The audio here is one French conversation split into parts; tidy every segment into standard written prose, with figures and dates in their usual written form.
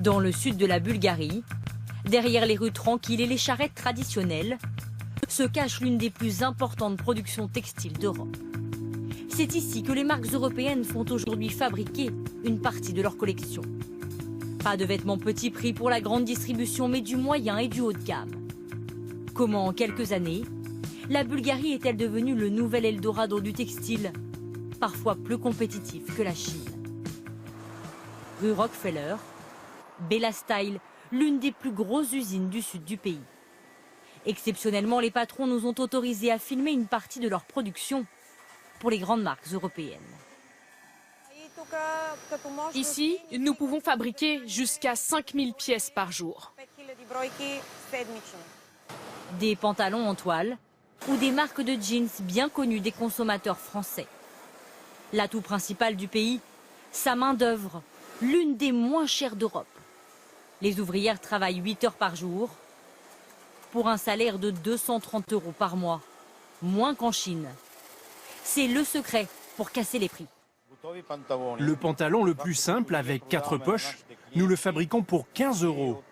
Dans le sud de la Bulgarie, derrière les rues tranquilles et les charrettes traditionnelles, se cache l'une des plus importantes productions textiles d'Europe. C'est ici que les marques européennes font aujourd'hui fabriquer une partie de leur collection. Pas de vêtements petit prix pour la grande distribution, mais du moyen et du haut de gamme. Comment en quelques années, la Bulgarie est-elle devenue le nouvel Eldorado du textile, parfois plus compétitif que la Chine? Rue Rockefeller, Bella Style, l'une des plus grosses usines du sud du pays. Exceptionnellement, les patrons nous ont autorisé à filmer une partie de leur production pour les grandes marques européennes. Ici, nous pouvons fabriquer jusqu'à 5000 pièces par jour. Des pantalons en toile ou des marques de jeans bien connues des consommateurs français. L'atout principal du pays, sa main-d'œuvre, l'une des moins chères d'Europe. Les ouvrières travaillent 8 heures par jour pour un salaire de 230 € par mois, moins qu'en Chine. C'est le secret pour casser les prix. Le pantalon le plus simple avec 4 poches, nous le fabriquons pour 15 €.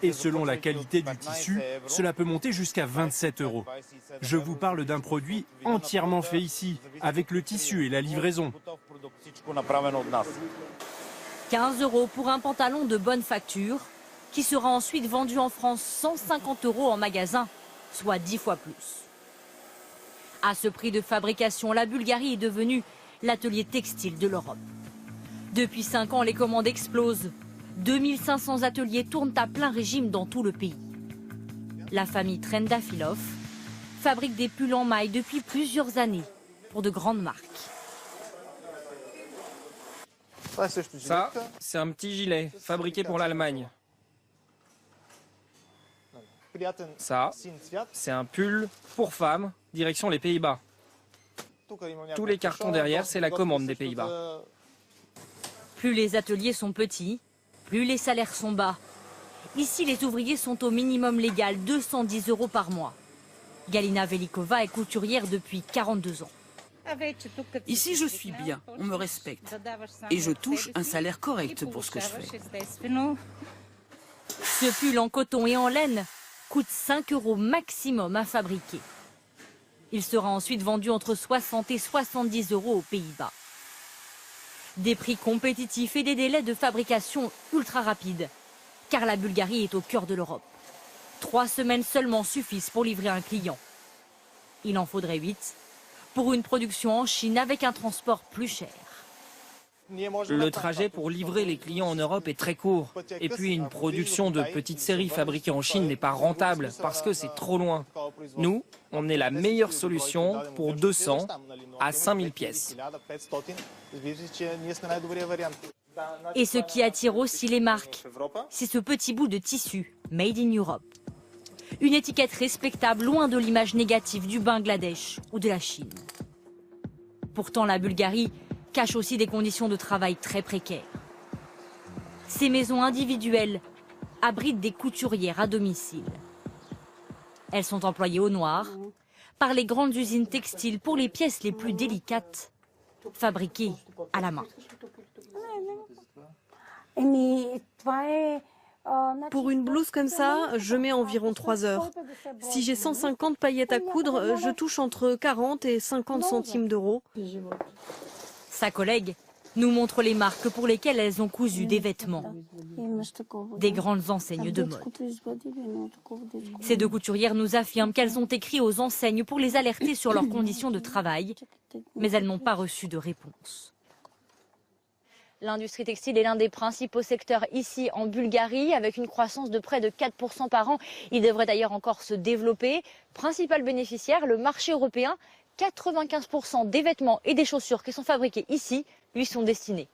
Et selon la qualité du tissu, cela peut monter jusqu'à 27 €. Je vous parle d'un produit entièrement fait ici, avec le tissu et la livraison. 15 € pour un pantalon de bonne facture, qui sera ensuite vendu en France 150 € en magasin, soit 10 fois plus. À ce prix de fabrication, la Bulgarie est devenue l'atelier textile de l'Europe. Depuis 5 ans, les commandes explosent. 2500 ateliers tournent à plein régime dans tout le pays. La famille Trendafilov fabrique des pulls en maille depuis plusieurs années pour de grandes marques. Ça, c'est un petit gilet fabriqué pour l'Allemagne. Ça, c'est un pull pour femmes, direction les Pays-Bas. Tous les cartons derrière, c'est la commande des Pays-Bas. Plus les ateliers sont petits, plus les salaires sont bas. Ici, les ouvriers sont au minimum légal, 210 € par mois. Galina Velikova est couturière depuis 42 ans. Ici, je suis bien, on me respecte. Et je touche un salaire correct pour ce que je fais. Ce pull en coton et en laine coûte 5 € maximum à fabriquer. Il sera ensuite vendu entre 60 et 70 € aux Pays-Bas. Des prix compétitifs et des délais de fabrication ultra rapides, car la Bulgarie est au cœur de l'Europe. 3 semaines seulement suffisent pour livrer un client. Il en faudrait 8 pour une production en Chine avec un transport plus cher. Le trajet pour livrer les clients en Europe est très court. Et puis une production de petites séries fabriquées en Chine n'est pas rentable parce que c'est trop loin. Nous, on est la meilleure solution pour 200 à 5000 pièces. Et ce qui attire aussi les marques, c'est ce petit bout de tissu, Made in Europe. Une étiquette respectable, loin de l'image négative du Bangladesh ou de la Chine. Pourtant, la Bulgarie cache aussi des conditions de travail très précaires. Ces maisons individuelles abritent des couturières à domicile. Elles sont employées au noir par les grandes usines textiles pour les pièces les plus délicates, fabriquées à la main. Pour une blouse comme ça, je mets environ 3 heures. Si j'ai 150 paillettes à coudre, je touche entre 40 et 50 centimes d'euros. Sa collègue nous montre les marques pour lesquelles elles ont cousu des vêtements. Des grandes enseignes de mode. Ces 2 couturières nous affirment qu'elles ont écrit aux enseignes pour les alerter sur leurs conditions de travail, mais elles n'ont pas reçu de réponse. L'industrie textile est l'un des principaux secteurs ici en Bulgarie, avec une croissance de près de 4% par an. Il devrait d'ailleurs encore se développer. Principal bénéficiaire, le marché européen. 95% des vêtements et des chaussures qui sont fabriqués ici lui sont destinés.